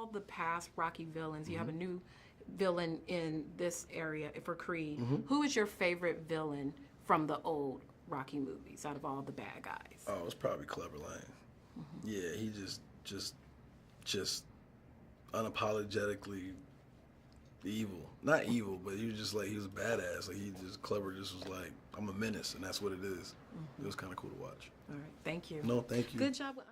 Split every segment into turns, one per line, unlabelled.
all the past Rocky villains, you have a new villain in this area for Creed. Who is your favorite villain from the old Rocky movies out of all the bad guys?
Oh, it's probably Clever Lane. Yeah, he just unapologetically evil. Not evil, but he was just like, he was a badass. Like, he just, Clever just was like, I'm a menace, and that's what it is. It was kind of cool to watch.
All right, thank you.
No, thank you.
Good job with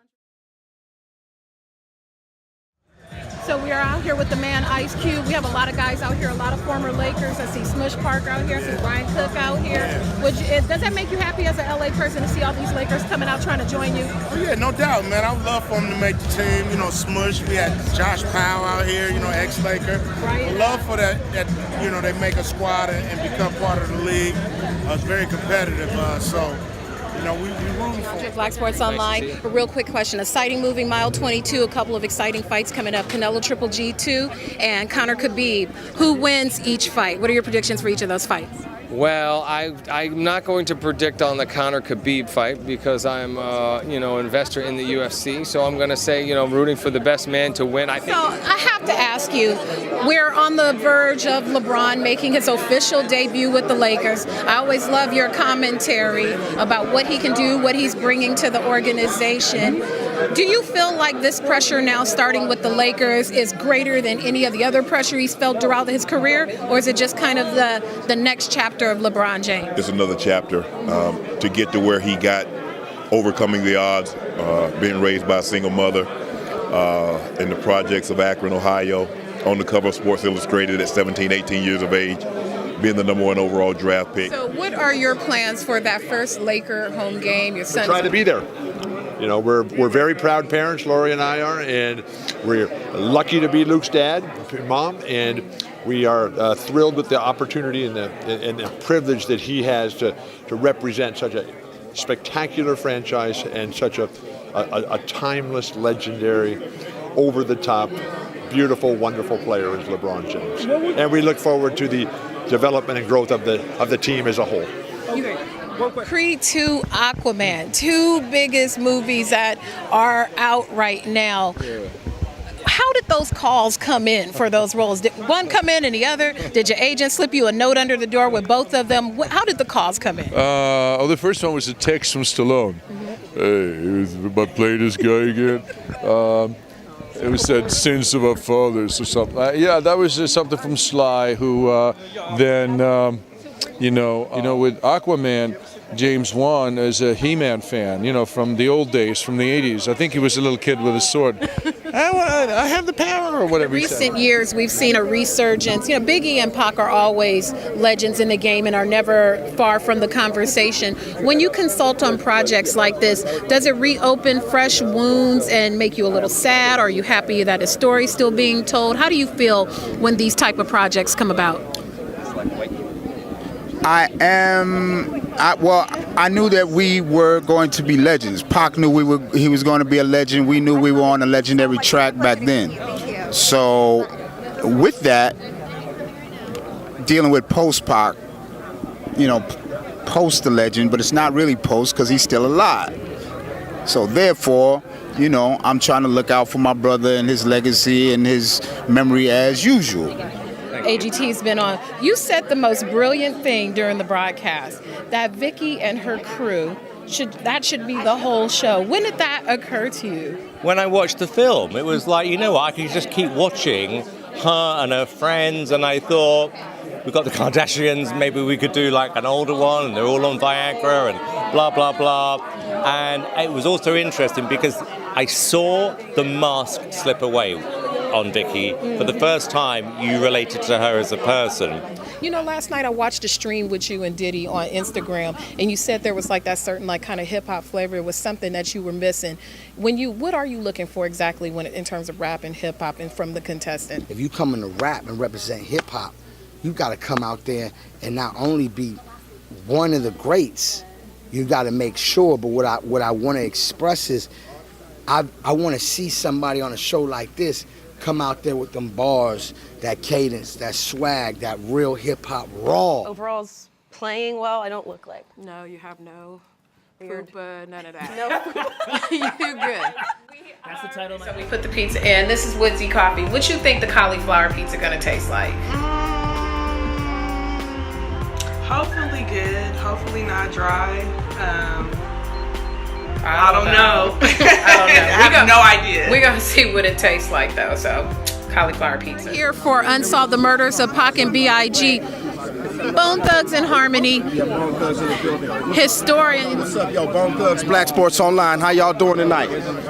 So we are out here with the man Ice Cube. We have a lot of guys out here, a lot of former Lakers. I see Smush Parker out here, I see Brian Cook out here. Does that make you happy as an LA person to see all these Lakers coming out trying to join you?
Oh, yeah, no doubt, man. I would love for them to make the team. You know, Smush, we had Josh Powell out here, you know, ex-Laker.
Right.
I love for that, you know, they make a squad and become part of the league. It's very competitive, so. You know, we rooting for
Black Sports Online. A real quick question. Exciting movie, Mile 22. A couple of exciting fights coming up. Canelo Triple G2 and Conor Khabib. Who wins each fight? What are your predictions for each of those fights?
Well, I'm not going to predict on the Conor Khabib fight because I'm, investor in the UFC. So I'm going to say, rooting for the best man to win. I think.
So I have to ask you, we're on the verge of LeBron making his official debut with the Lakers. I always love your commentary about what he can do, what he's bringing to the organization. Do you feel like this pressure now, starting with the Lakers, is greater than any of the other pressure he's felt throughout his career, or is it just kind of the next chapter of LeBron James?
It's another chapter to get to where he got, overcoming the odds, being raised by a single mother in the projects of Akron, Ohio, on the cover of Sports Illustrated at 17, 18 years of age, being the #1 overall draft pick.
So what are your plans for that first Laker home game? Your son
try to be there. You know, we're very proud parents, Lori and I are, and we're lucky to be Luke's dad, mom, and we are thrilled with the opportunity and the privilege that he has to represent such a spectacular franchise and such a timeless, legendary, over-the-top, beautiful, wonderful player as LeBron James. And we look forward to the development and growth of the team as a whole.
Creed 2, Aquaman, two biggest movies that are out right now. How did those calls come in for those roles? Did one come in and the other? Did your agent slip you a note under the door with both of them? How did the calls come in?
The first one was a text from Stallone. Hey, I play this guy again. It was said sins of our fathers or something. That was something from Sly, who then, with Aquaman, James Wan is a He-Man fan, from the old days, from the 80s. I think he was a little kid with a sword. I have the power, or whatever.
In recent years, we've seen a resurgence. Biggie and Pac are always legends in the game and are never far from the conversation. When you consult on projects like this, does it reopen fresh wounds and make you a little sad? Are you happy that a story's still being told? How do you feel when these type of projects come about?
I knew that we were going to be legends. Pac knew he was going to be a legend. We knew we were on a legendary track back then. So with that, dealing with post-Pac, post the legend, but it's not really post because he's still alive. So therefore, I'm trying to look out for my brother and his legacy and his memory as usual.
AGT's been on. You said the most brilliant thing during the broadcast, that Vicky and her crew should be the whole show. When did that occur to you?
When I watched the film, it was like, I could just keep watching her and her friends, and I thought, we've got the Kardashians, maybe we could do like an older one, and they're all on Viagra and blah, blah, blah. And it was also interesting because I saw the mask slip away on Vicky. For the first time, you related to her as a person.
Last night I watched a stream with you and Diddy on Instagram, and you said there was like that certain kind of hip-hop flavor. It was something that you were missing. What are you looking for exactly in terms of rap and hip-hop and from the contestant?
If you come in to rap and represent hip-hop, you got to come out there and not only be one of the greats, you got to make sure, but what I want to express is I want to see somebody on a show like this come out there with them bars, that cadence, that swag, that real hip-hop raw.
Overall's playing well. I don't look like.
No, you have no Fupa, none of that.
No, you're good.
That's the title.
So we put the pizza in. This is Woodsy Coffee. What you think the cauliflower pizza gonna taste like?
Hopefully good. Hopefully not dry. I don't know.
I don't know.
I have no idea.
We're gonna see what it tastes like though. So cauliflower pizza. Here for Unsolved the Murders of Pac and B.I.G. Bone Thugs and Harmony. Historian.
What's up, yo? Bone Thugs, Black Sports Online. How y'all doing tonight?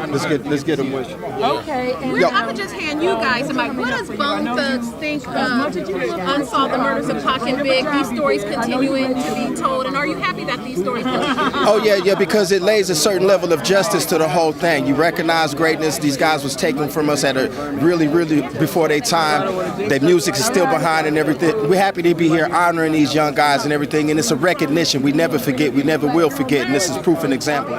Let's get them with you.
Okay. And I'm gonna just hand you guys the mic. What does Bone Thugs think of Unsolved the Murders of Pac and Big? These stories continuing to be told, and are you happy that these stories continue?
Oh yeah, because it lays a certain level of justice to the whole thing. You recognize greatness. These guys was taken from us at a really before their time. Their music is still behind and everything. We're happy to be here honoring these young guys and everything, and it's a recognition. We never forget, we never will forget, and this is proof and example.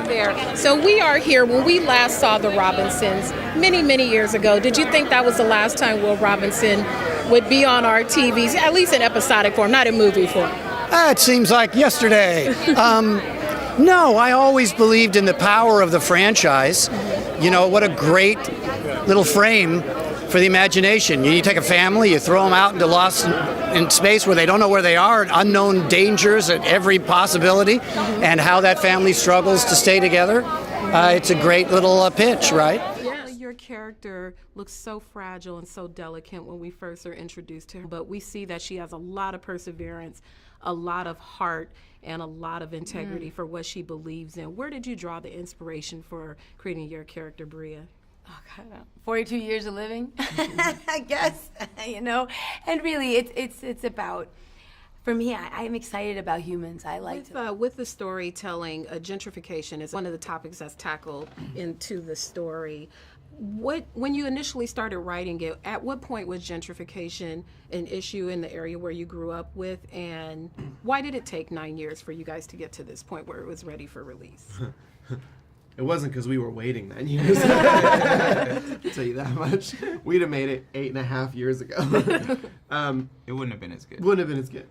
So we are here. When we last saw the Robinsons many years ago, did you think that was the last time Will Robinson would be on our TVs, at least in episodic form, not in movie form?
It seems like yesterday. No, I always believed in the power of the franchise. You know, what a great little frame for the imagination. You take a family, you throw them out into lost in space where they don't know where they are, and unknown dangers at every possibility, and how that family struggles to stay together. It's a great little pitch, right?
Your character looks so fragile and so delicate when we first are introduced to her, but we see that she has a lot of perseverance, a lot of heart, and a lot of integrity for what she believes in. Where did you draw the inspiration for creating your character, Bria?
Oh, God, 42 years of living, I guess, you know. And really, it's about, for me, I'm excited about humans. I like
with the storytelling, gentrification is one of the topics that's tackled into the story. When you initially started writing it, at what point was gentrification an issue in the area where you grew up with, and why did it take 9 years for you guys to get to this point where it was ready for release?
It wasn't because we were waiting 9 years. I'll tell you that much. We'd have made it 8.5 years ago.
It wouldn't have been as good.
Wouldn't have been as good.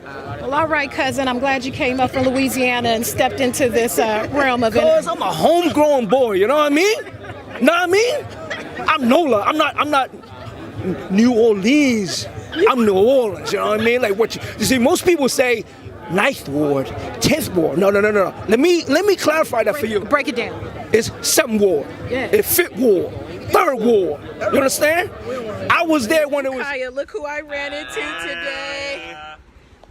Well, all right, cousin. I'm glad you came up from Louisiana and stepped into this realm of it.
Because I'm a homegrown boy, you know what I mean? Know what I mean? I'm NOLA. I'm not New Orleans. I'm New Orleans, you know what I mean? Like what you see, most people say 9th Ward, 10th Ward. No. Let me clarify that for you.
Break it down.
It's 7th Ward.
Yeah.
It's 5th Ward. 3rd Ward. You understand? I was there when it was.
Kaya, look who I ran into today.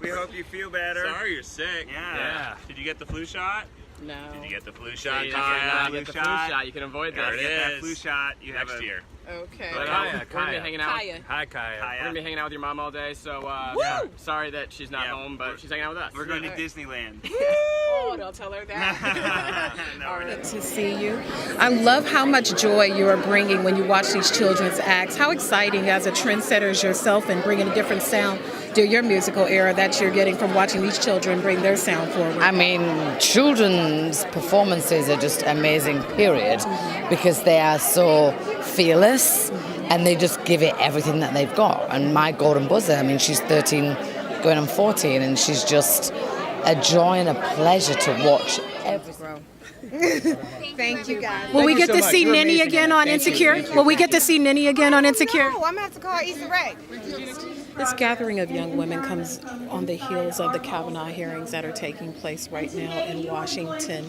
We hope you feel better.
Sorry you're sick.
Yeah. Did you get the flu shot?
No.
Did you get the flu shot?
Kaya? Get the flu shot. You can avoid that.
Get that flu shot. You have
next year.
Okay.
But,
Kaya.
We're gonna be hanging out.
Hi, Kaya.
We're gonna be hanging out with your mom all day, so
yeah.
sorry that she's not home, but she's hanging out with us.
We're going to Disneyland.
Oh, don't tell her that. Good to see you. I love how much joy you are bringing when you watch these children's acts. How exciting as a trendsetter as yourself and bringing a different sound to your musical era that you're getting from watching these children bring their sound forward.
I mean, children's performances are just amazing, period, because they are so fearless and they just give it everything that they've got. And my golden buzzer, I mean, she's 13 going on 14, and she's just a joy and a pleasure to watch everything.
Thank you, guys. Will we get to see Nini again on Insecure? Will we get to see Nini again on Insecure?
No, I'm going to have to call Issa Rae.
This gathering of young women comes on the heels of the Kavanaugh hearings that are taking place right now in Washington,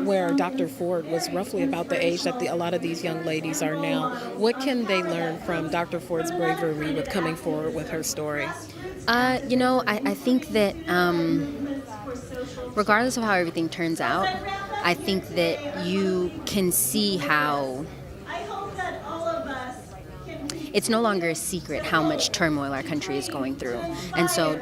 where Dr. Ford was roughly about the age that a lot of these young ladies are now. What can they learn from Dr. Ford's bravery with coming forward with her story?
You know, I think that regardless of how everything turns out, I think that you can see how it's no longer a secret how much turmoil our country is going through. And so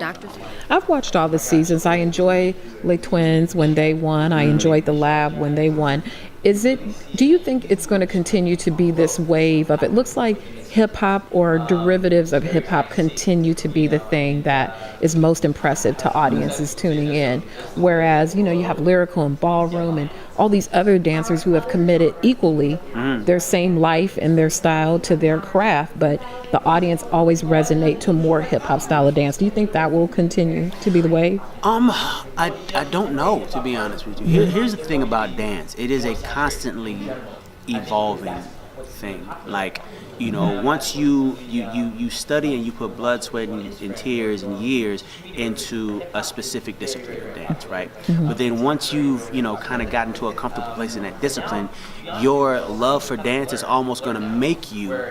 I've watched all the seasons. I enjoy Les Twins when they won. I enjoyed The Lab when they won. Do you think it's going to continue to be this wave of, it looks like hip hop or derivatives of hip hop continue to be the thing that is most impressive to audiences tuning in. Whereas, you have lyrical and ballroom and all these other dancers who have committed equally their same life and their style to their craft, but the audience always resonate to more hip hop style of dance. Do you think that will continue to be the way?
I don't know, to be honest with you. Here's the thing about dance. It is a constantly evolving thing. Like, once you study and you put blood, sweat, and tears and years into a specific discipline of dance, right? But then once you've, kind of gotten to a comfortable place in that discipline, your love for dance is almost going to make you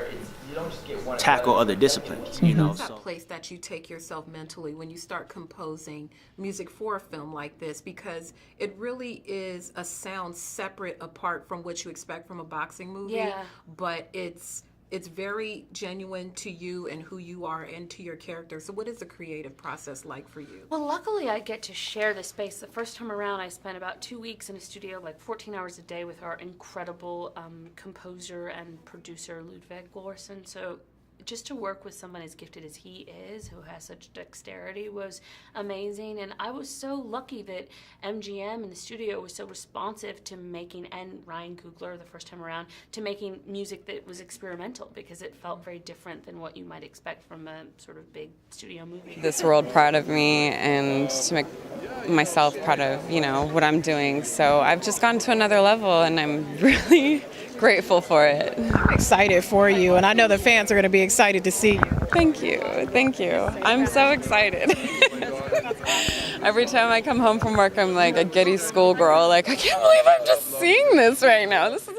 tackle other disciplines,
What's that place that you take yourself mentally when you start composing music for a film like this? Because it really is a sound separate apart from what you expect from a boxing movie, but it's very genuine to you and who you are and to your character. So what is the creative process like for you?
Well, luckily I get to share the space. The first time around I spent about 2 weeks in a studio, like 14 hours a day with our incredible composer and producer Ludwig Gorsen. So just to work with someone as gifted as he is, who has such dexterity, was amazing. And I was so lucky that MGM in the studio was so responsive to making, and Ryan Coogler the first time around, to making music that was experimental, because it felt very different than what you might expect from a sort of big studio movie.
This world proud of me and to make myself proud of, what I'm doing. So I've just gone to another level and I'm really grateful for it.
I'm excited for you, and I know the fans are going to be excited to see you.
Thank you. I'm so excited. Every time I come home from work, I'm like a giddy schoolgirl. Like, I can't believe I'm just seeing this right now. This is